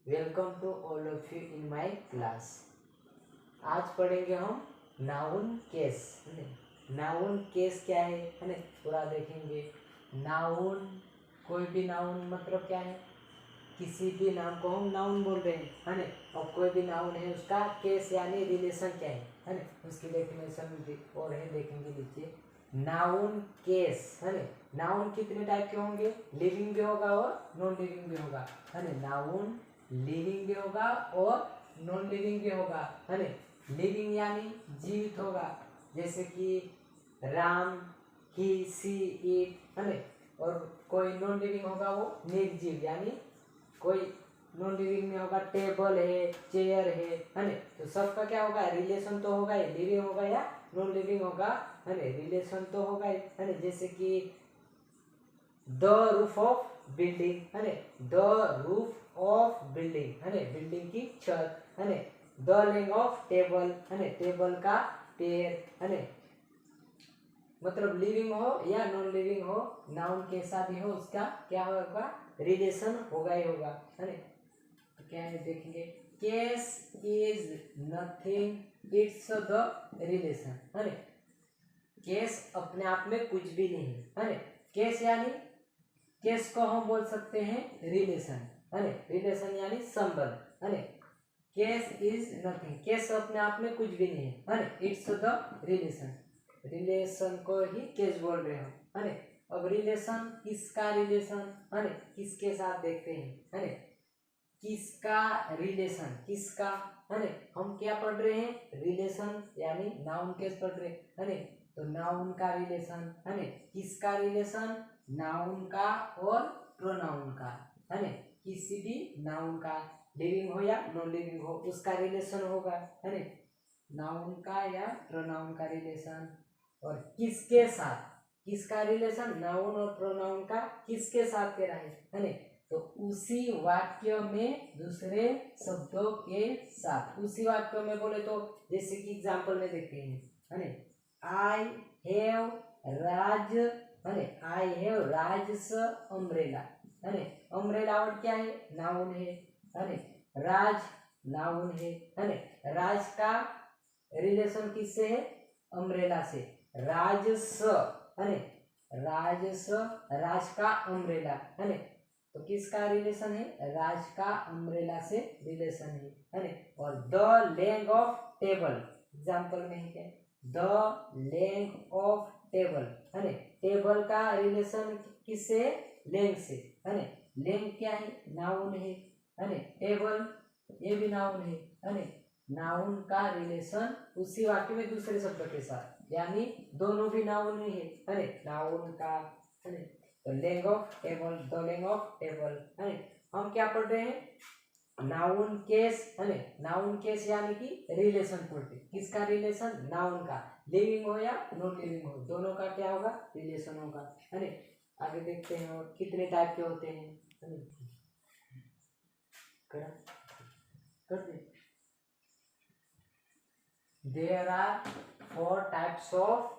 Welcome to all of you in my class. आज पढ़ेंगे हम नाउन केस। नाउन केस क्या है ना, पूरा देखेंगे। नाउन, कोई भी नाउन मतलब क्या है, किसी भी नाम को हम नाउन बोल रहे हैं, है ना। और कोई भी नाउन है उसका केस यानी रिलेशन क्या है ना, उसकी डेफिनेशन और है, देखेंगे नीचे। नाउन केस है ना। नाउन कितने टाइप के होंगे, लिविंग भी होगा और नॉन लिविंग भी होगा, है ना। नाउन लिविंग भी होगा और नॉन लिविंग भी होगा, है ना। लिविंग यानी जीवित होगा, जैसे कि राम, ही, सी, इट, है ना। और कोई नॉन लिविंग होगा वो निर्जीव, यानी कोई नॉन लिविंग में होगा टेबल है, चेयर है ना। तो सबका क्या होगा, रिलेशन तो होगा ही, लिविंग होगा या नॉन लिविंग होगा, है ना। रिलेशन तो होगा ही, है ना। जैसे कि द रूफ ऑफ बिल्डिंग, है ना। द रूफ ऑफ बिल्डिंग, है ना, बिल्डिंग की छत, है ना। द लेग ऑफ टेबल, है ना, टेबल का पैर, है ना। मतलब लिविंग हो या नॉन लिविंग हो, नाउन कैसा भी हो, उसका क्या होगा, रिलेशन होगा ही होगा, है ना। तो क्या है देखेंगे, case is nothing, it's the relation, है ना। केस अपने आप में कुछ भी नहीं है ना। केस यानी, केस को हम बोल सकते हैं रिलेशन, है ना। रिलेशन यानी संबंध, है ना। केस इज नथिंग, केस अपने आप में कुछ भी नहीं है ना। इट्स द रिलेशन, रिलेशन को ही केस बोल रहे हो, है ना। अब रिलेशन, किसका रिलेशन, है ना, किसके साथ देखते हैं, है ना। किसका रिलेशन, किसका, है ना। हम क्या पढ़ रहे हैं, रिलेशन यानी नाउन केस पढ़ रहे हैं, है ना। तो नाउन का रिलेशन, है ना, किसका रिलेशन, नाउन का और प्रोनाउन का, है ना। किसी भी नाउन का, लिविंग हो या नॉन लिविंग हो, उसका रिलेशन होगा, है ना। नाउन का या प्रोनाउन का रिलेशन। और किसके साथ, किसका रिलेशन, नाउन और प्रोनाउन का किसके साथ कह रहा है ना। तो उसी वाक्य में दूसरे शब्दों के साथ, उसी वाक्य में बोले तो जैसे कि एग्जांपल में देखते हैं, है ना। आई हैव राज, है ना, आई हैव राज अम्ब्रेला, है ना। अम्ब्रेला वर्ड क्या है, नाउन है ना। राज नाउन है ना। राज का रिलेशन किससे है, अम्ब्रेला से। राजस, है ना, राजस, राज का अम्ब्रेला, है ना। तो किसका रिलेशन है, राज का अम्ब्रेला से रिलेशन है ना। और the leg of table, example में है क्या, द लेग ऑफ टेबल, है ना। टेबल का रिलेशन किससे, लेग से, है ना। लेग क्या है, नाउन है ना। टेबल ये भी नाउन है ना। नाउन का रिलेशन उसी वाक्य में दूसरे शब्द के साथ, यानी दोनों भी नाउन ही है ना। नाउन का, है ना। तो leg of table, the leg of table, है ना। हम क्या पढ़ रहे हैं, नाउन केस, है ना। नाउन केस यानी कि रिलेशन पढ़ते, किसका रिलेशन, नाउन का, लिविंग हो या नॉन लिविंग हो, दोनों का क्या होगा, रिलेशन होगा, है ना। आगे देखते हैं और कितने टाइप के होते हैं, है ना। कर दे। There are 4 types of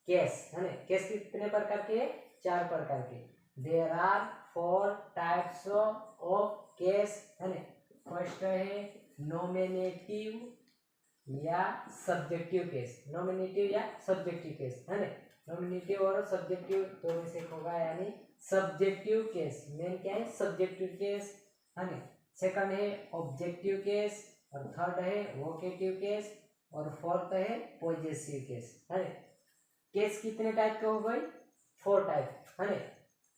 case, है ना। केस कितने प्रकार के, 4 प्रकार के। There are 4 types of case, है ना। फर्स्ट है नॉमिनेटिव या सब्जेक्टिव केस, नॉमिनेटिव या सब्जेक्टिव केस, है ना। नॉमिनेटिव और सब्जेक्टिव दोनों से होगा, यानी सब्जेक्टिव केस मेन क्या है, सब्जेक्टिव केस, है ना। सेकंड है ऑब्जेक्टिव केस, और थर्ड है वोकेटिव केस, और फोर्थ है पॉजेसिव केस, है ना। केस कितने टाइप के हो गए, 4 टाइप, है ना।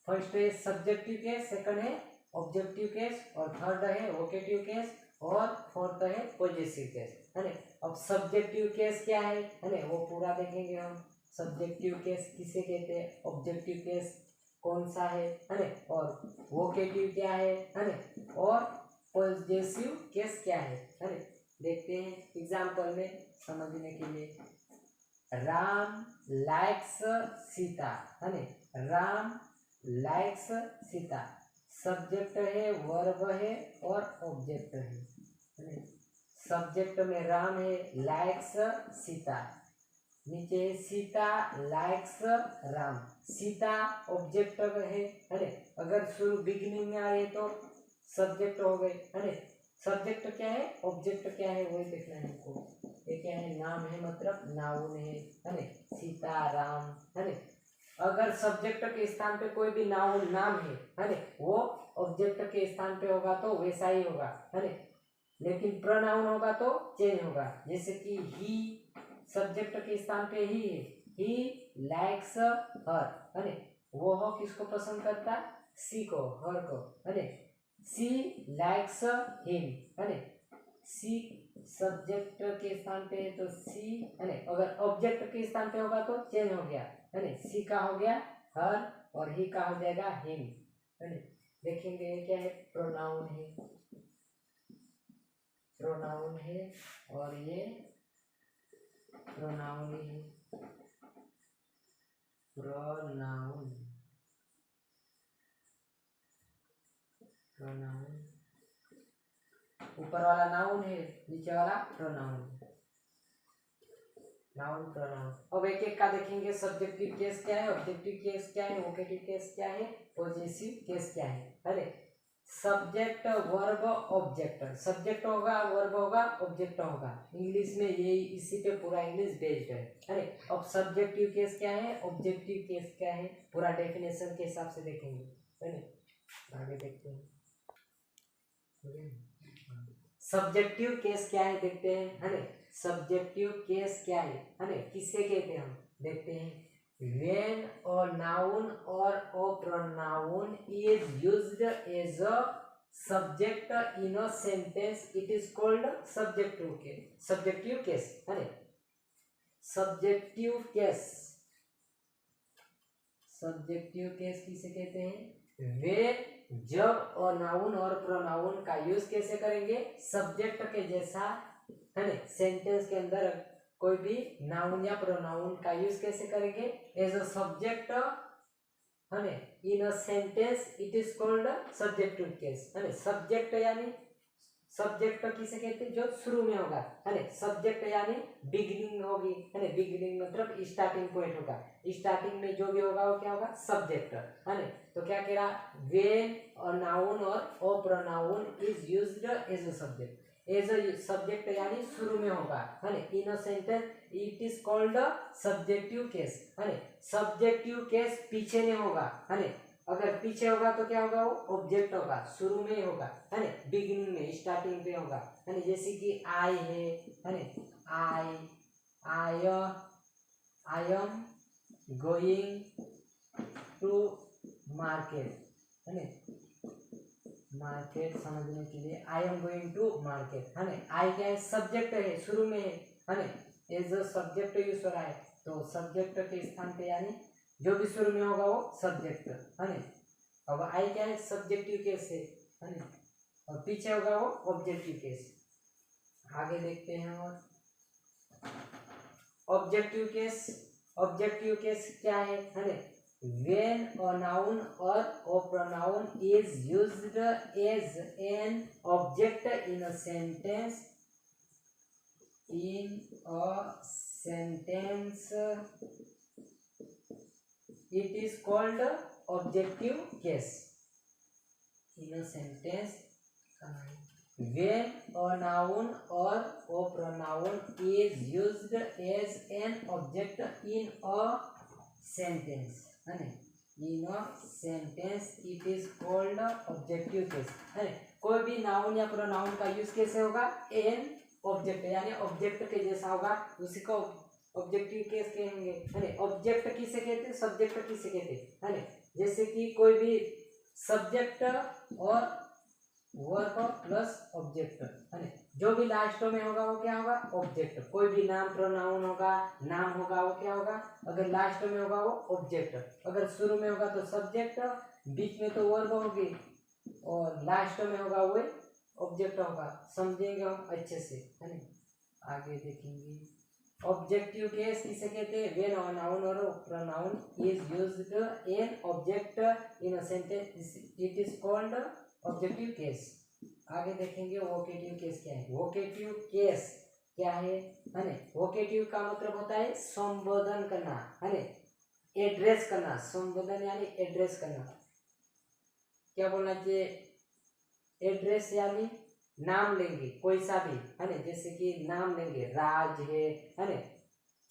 फर्स्ट है सब्जेक्टिव केस, सेकंड है ऑब्जेक्टिव केस, और थर्ड है वोकेटिव केस, और फोर्थ है पॉजेसिव केस, है ना। अब सब्जेक्टिव केस क्या है ना, वो पूरा देखेंगे हम। सब्जेक्टिव केस किसे कहते हैं, ऑब्जेक्टिव केस कौन सा है ना, और वोकेटिव क्या है ना, और पॉजेसिव केस क्या है ना। देखते हैं एग्जाम्पल में समझने के लिए। राम लाइक्स सीता, है ना। राम लाइक्स सीता, सब्जेक्ट है, वर्ब है, और ऑब्जेक्ट है। सब्जेक्ट में राम है, लाइक्स सीता, नीचे है सीता लाइक्स राम। सीता ऑब्जेक्ट है ना। अगर शुरू बिगिनिंग में आ रही है तो सब्जेक्ट हो गए, है ना। सब्जेक्ट क्या है, ऑब्जेक्ट क्या है, वही देखना है हमको। ये क्या है, नाम है, मतलब नाउन है ना। सीताराम, है ना। अगर सब्जेक्ट के स्थान पे कोई भी नाउन नाम है ना, वो ऑब्जेक्ट के स्थान पे होगा तो वैसा ही होगा, है ना। लेकिन प्रोनाउन होगा तो चेंज होगा। जैसे कि ही सब्जेक्ट के स्थान पे ही है, ही लाइक्स हर, है ना। वो हो किसको पसंद करता, सी को, हर को, है ना। सी लाइक्स हिम, है ना। सी सब्जेक्ट के स्थान पे है तो सी, है ना। अगर ऑब्जेक्ट के स्थान पे होगा तो चेंज हो गया, है ना। सी का हो गया हर और ही का हो जाएगा हिम, है ना। देखेंगे ये क्या है, प्रोनाउन है, प्रोनाउन है और ये प्रोनाउन है, प्रोनाउन, प्रोनाउन। ऊपर वाला नाउन है, नीचे वाला प्रोनाउन, नाउन प्रोनाउन। अब एक एक का देखेंगे। सब्जेक्टिव केस क्या है, ऑब्जेक्टिव केस क्या है, वोकेटिव केस क्या है, पॉजेसिव केस क्या है। अरे सब्जेक्ट वर्ब ऑब्जेक्ट, सब्जेक्ट होगा, वर्ब होगा, ऑब्जेक्ट होगा। इंग्लिश में ये इसी पे पूरा इंग्लिश बेस्ड है। अरे अब सब्जेक्टिव केस क्या है, ऑब्जेक्टिव केस क्या है, पूरा डेफिनेशन के हिसाब से देखेंगे, है ना। आगे देखते हैं। सब्जेक्टिव केस क्या है देखते हैं, है ना। सब्जेक्टिव केस क्या है ना, किससे कहते हैं हम, देखते हैं। when a noun or a pronoun is used as a subject in a sentence, it is called subjective case. subjective case, है ना। subjective case, subjective case किसे कहते हैं, वे जब और नाउन और प्रोनाउन का यूज कैसे करेंगे, सब्जेक्ट के जैसा, है ना। सेंटेंस के अंदर कोई भी नाउन या प्रोनाउन का यूज कैसे करेंगे, एज अ सब्जेक्ट, है ना, in a sentence, it is called subjective case, है ना। सब्जेक्ट यानी, सब्जेक्ट किसे कहते हैं, जो शुरू में होगा, है ना। सब्जेक्ट यानी बिगिनिंग होगी, है ना। बिगिनिंग मतलब स्टार्टिंग पॉइंट होगा, स्टार्टिंग में जो भी होगा वो क्या होगा, सब्जेक्ट, है ना। तो क्या कह रहा, when a noun or a pronoun is used as a subject, as a subject यानी शुरू में होगा, है ना, in a sentence, it is called subjective case, है ना। सब्जेक्टिव केस पीछे नहीं होगा, है ना। अगर पीछे होगा तो क्या होगा, वो ऑब्जेक्ट होगा, शुरू में होगा, है ना, बिगिनिंग में, स्टार्टिंग पे होगा, है ना। जैसे कि आई है ना, I am going to market, है ना। मार्केट समझने के लिए I am going to market, है ना। आई क्या है, सब्जेक्ट है, शुरू में है ना। एज अ सब्जेक्ट यूज हो रहा है, तो सब्जेक्ट के स्थान पे यानी जो भी शुरू में होगा वो सब्जेक्ट, है ना। अब आई क्या है, सब्जेक्टिव केस है ना, और पीछे होगा वो ऑब्जेक्टिव केस। आगे देखते हैं। और ऑब्जेक्टिव केस, ऑब्जेक्टिव केस क्या है ना, when a noun or a pronoun is used as an object in a sentence, in a sentence, it is called objective case. In a sentence, when a noun or a pronoun is used as an object in a sentence, है ना, in a sentence, it is called objective case, है ना। कोई भी noun या pronoun का use कैसे होगा, एन ऑब्जेक्ट यानी ऑब्जेक्ट के जैसा होगा, उसी को ऑब्जेक्टिव केस कहेंगे, है ना। ऑब्जेक्ट किसे कहते हैं, सब्जेक्ट किसे कहते हैं, है ना। जैसे कि कोई भी सब्जेक्ट और वर्ब प्लस ऑब्जेक्ट, है ना, जो भी लास्ट में होगा वो क्या होगा, ऑब्जेक्ट। कोई भी नाम प्रोनाउन होगा, नाम होगा, वो क्या होगा, अगर लास्ट में होगा वो ऑब्जेक्ट, अगर शुरू में होगा तो सब्जेक्ट, बीच में तो वर्ब होगी और लास्ट में होगा वो ऑब्जेक्ट होगा। समझेंगे हम अच्छे से, है ना। आगे देखेंगे। ऑब्जेक्टिव केस किसे कहते हैं, व्हेन अ नाउन और pronoun is used an object in a sentence, it is called objective case. आगे देखेंगे वोकेटिव केस क्या है। वोकेटिव केस क्या है ना, वोकेटिव का मतलब होता है संबोधन करना, है ना, एड्रेस करना। संबोधन यानी एड्रेस करना। क्या बोलना चाहिए, एड्रेस यानी नाम लेंगे कोई सा भी, है ना, जैसे कि नाम लेंगे राज है ना,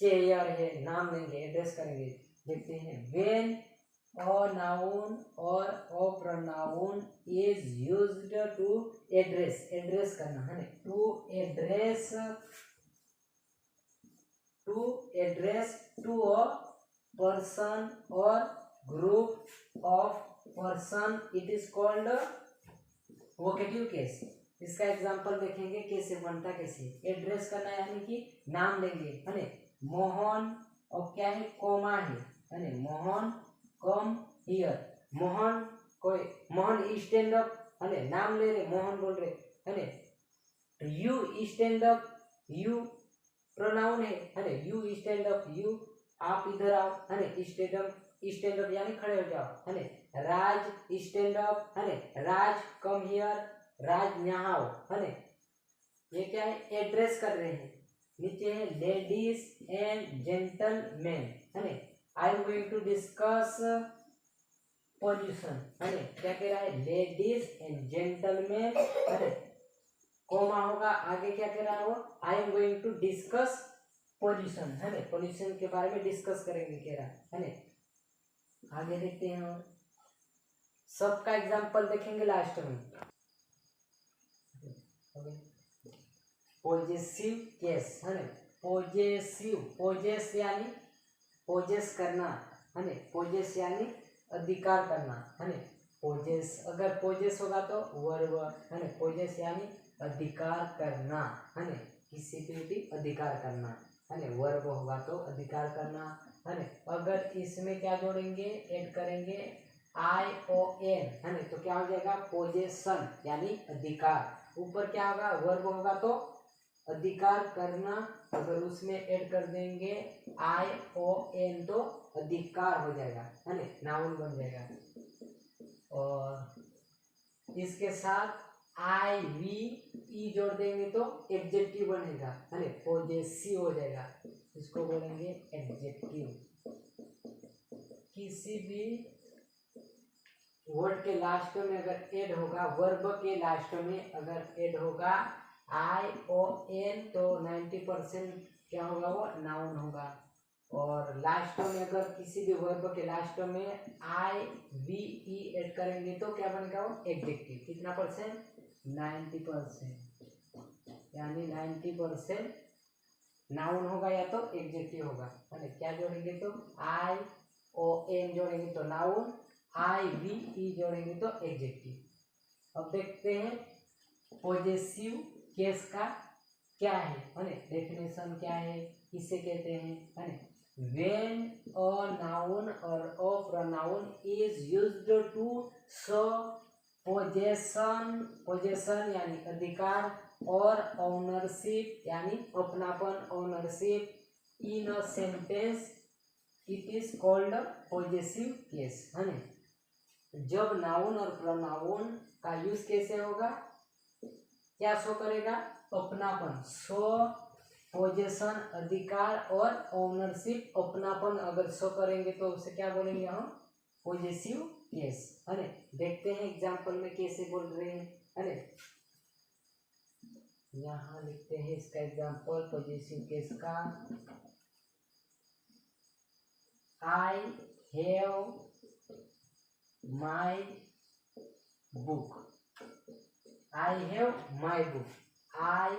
चेयर है, नाम लेंगे एड्रेस करेंगे। देखते हैं व्हेन a noun or a pronoun is used to address करना, है ना, to address to a person or group of person, it is called vocative case. इसका एग्जांपल देखेंगे कैसे बनता, कैसे एड्रेस करना, यानी कि नाम लेंगे, है ना, मोहन, और क्या है, कोमा है ना, Mohan come here, Mohan Mohan stand up, है ना, नाम ले रहे, मोहन बोल रहे, है ना, you stand up, you pronoun है ना, यू स्टैंड अप, यू आप इधर आओ, है ना, स्टैंड अप यानी खड़े हो जाओ, है ना, राज स्टैंड अप, है ना, राज कम हियर, राज यहाँ आओ, है ना। ये क्या है, एड्रेस कर रहे हैं। नीचे है लेडीज एंड जेंटलमैन, है ना, I am going to discuss pollution, है ना, क्या कह रहा है, लेडीज एंड जेंटलमैन, है ना, कोमा होगा, आगे क्या कह रहा है वो, I am going to discuss pollution, है ना, पोल्यूशन के बारे में डिस्कस करेंगे कह रहा है ना। आगे देखते हैं और सबका एग्जांपल देखेंगे लास्ट में। पॉजेसिव केस, है ना, पोजेस यानी पोजेस करना, है ना, पोजेस यानी अधिकार करना, है ना, पोजेस अगर पोजेस होगा तो वर्ब, है ना, पोजेस यानी अधिकार करना, है ना, किसी पे भी अधिकार करना, है ना, वर्ब होगा तो अधिकार करना, है ना। अगर इसमें क्या जोड़ेंगे, ऐड करेंगे ION, है ना, तो क्या हो जाएगा, पोजेशन यानी अधिकार। ऊपर क्या होगा, वर्ब होगा तो अधिकार करना, अगर उसमें ऐड कर देंगे ION तो अधिकार हो जाएगा, है ना, नाउन बन जाएगा। और इसके साथ IVE जोड़ देंगे तो एडजेक्टिव बनेगा, है ना, पोजेसिव हो जाएगा, इसको बोलेंगे एडजेक्टिव। किसी भी वर्ड के लास्ट में अगर ऐड होगा, वर्ब के लास्ट में अगर ऐड होगा ION तो 90% क्या होगा, वो नाउन होगा। और लास्ट में अगर किसी भी वर्ब के लास्ट में IVE ऐड करेंगे तो क्या बनेगा, वो एडजेक्टिव। कितना परसेंट, 90%, यानी 90% नाउन होगा या तो एडजेक्टिव होगा, है ना। क्या जोड़ेंगे तो ION जोड़ेंगे तो नाउन, IVE जोड़ेंगे तो एडजेक्टिव। अब देखते हैं पॉजेसिव केस का क्या है ना, डेफिनेशन क्या है, किसे कहते हैं, है ना। When a noun or a pronoun is used to show possession यानी अधिकार, और ownership यानी अपनापन, ownership in a sentence, it is called possessive case, है ना। जब नाउन और प्रोनाउन का यूज कैसे होगा, क्या शो करेगा, अपनापन, शो पोजेशन अधिकार, और ओनरशिप अपनापन अगर शो करेंगे तो उसे क्या बोलेंगे हम, पॉजेसिव केस, है ना। देखते हैं एग्जांपल में कैसे बोल रहे हैं, है ना। यहाँ लिखते हैं इसका एग्जांपल पॉजेसिव केस का, I have my book, I have my book, I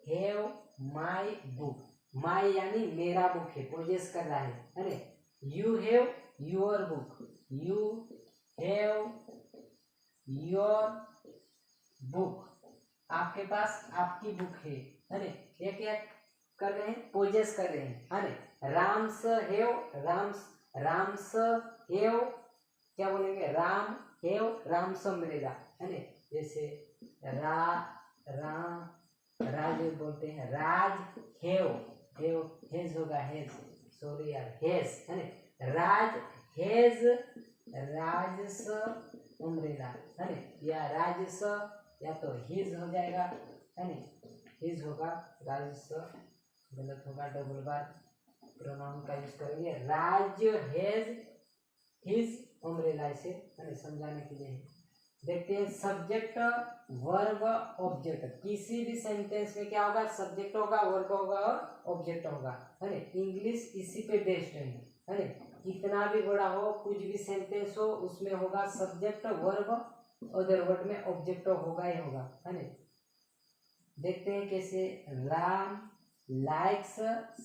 have my book, my यानी मेरा बुक है, पोजेस कर रहा है ना। You have your book, you have your book, आपके पास आपकी बुक है ना। ये क्या कर रहे हैं, पोजेस कर रहे हैं, है ना। राम्स हैव क्या बोलेंगे, राम हैव राम्स मिलेगा, है ना। जैसे राज बोलते हैं, राज हैव हेज होगा, हेज, सॉरी यार, हेज, है ना। राज हेज राजस अम्ब्रेला, है ना, या राजस या तो हिज हो जाएगा, है ना, हिज होगा, राजस गलत होगा, डबल बार प्रोनाउन का यूज करेंगे। राज हेज हिज अम्ब्रेला, इसे, है ना, समझाने के लिए। देखते हैं सब्जेक्ट वर्ब ऑब्जेक्ट, किसी भी सेंटेंस में क्या होगा, सब्जेक्ट होगा, वर्ब होगा और ऑब्जेक्ट होगा, है ना। इंग्लिश इसी पे बेस्ड है ना। कितना भी बड़ा हो, कुछ भी सेंटेंस हो, उसमें होगा सब्जेक्ट वर्ब, अदर वर्ड में ऑब्जेक्ट होगा ही होगा, है ना। देखते हैं कैसे। राम लाइक्स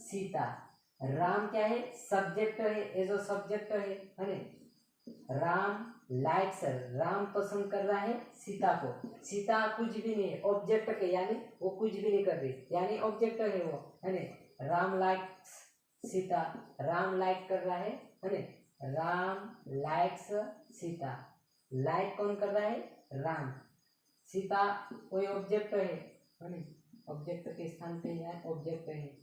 सीता, राम क्या है, सब्जेक्ट है, एज अ सब्जेक्ट है ना। राम लाइक्स, राम पसंद कर रहा है सीता को, सीता कुछ भी नहीं है, ऑब्जेक्ट के, यानी वो कुछ भी नहीं कर रही, यानी ऑब्जेक्ट है वो, है ना। राम लाइक्स सीता, राम लाइक कर रहा है ना। राम लाइक्स सीता, लाइक कौन कर रहा है, राम। सीता कोई ऑब्जेक्ट है ना, ऑब्जेक्ट के स्थान पे है, ऑब्जेक्ट है।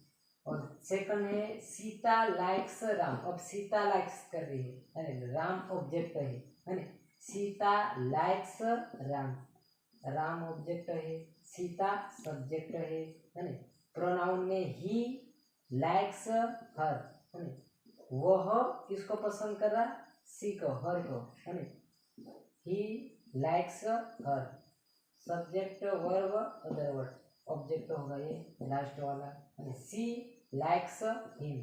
और सेकंड है सीता लाइक्स राम, अब सीता लाइक्स कर रही है, राम ऑब्जेक्ट है ना। सीता लाइक्स राम, राम ऑब्जेक्ट है, सीता सब्जेक्ट है ना। प्रोनाउन में ही लाइक्स हर, है ना। वह किसको पसंद कर रहा, सी को, हर को, है ना। He likes her, subject verb other word, object होगा ये लास्ट वाला। सी लाइक्स हिम,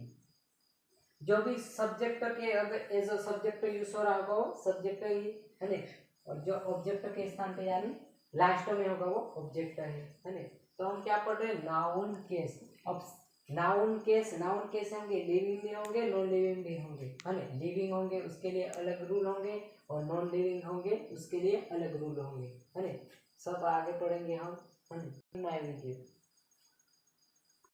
जो भी सब्जेक्ट के अगर एज अ सब्जेक्ट यूज हो रहा होगा वो सब्जेक्ट ही है ना, और जो ऑब्जेक्ट के स्थान पे यानी लास्ट में होगा वो ऑब्जेक्ट है ना। तो हम क्या पढ़ रहे हैं, नाउन केस। अब नाउन केस, नाउन केस होंगे लिविंग भी होंगे, नॉन लिविंग भी होंगे, है ना। लिविंग होंगे उसके लिए अलग रूल होंगे, और नॉन लिविंग होंगे उसके लिए अलग रूल होंगे, है ना। सब आगे पढ़ेंगे हम, है ना।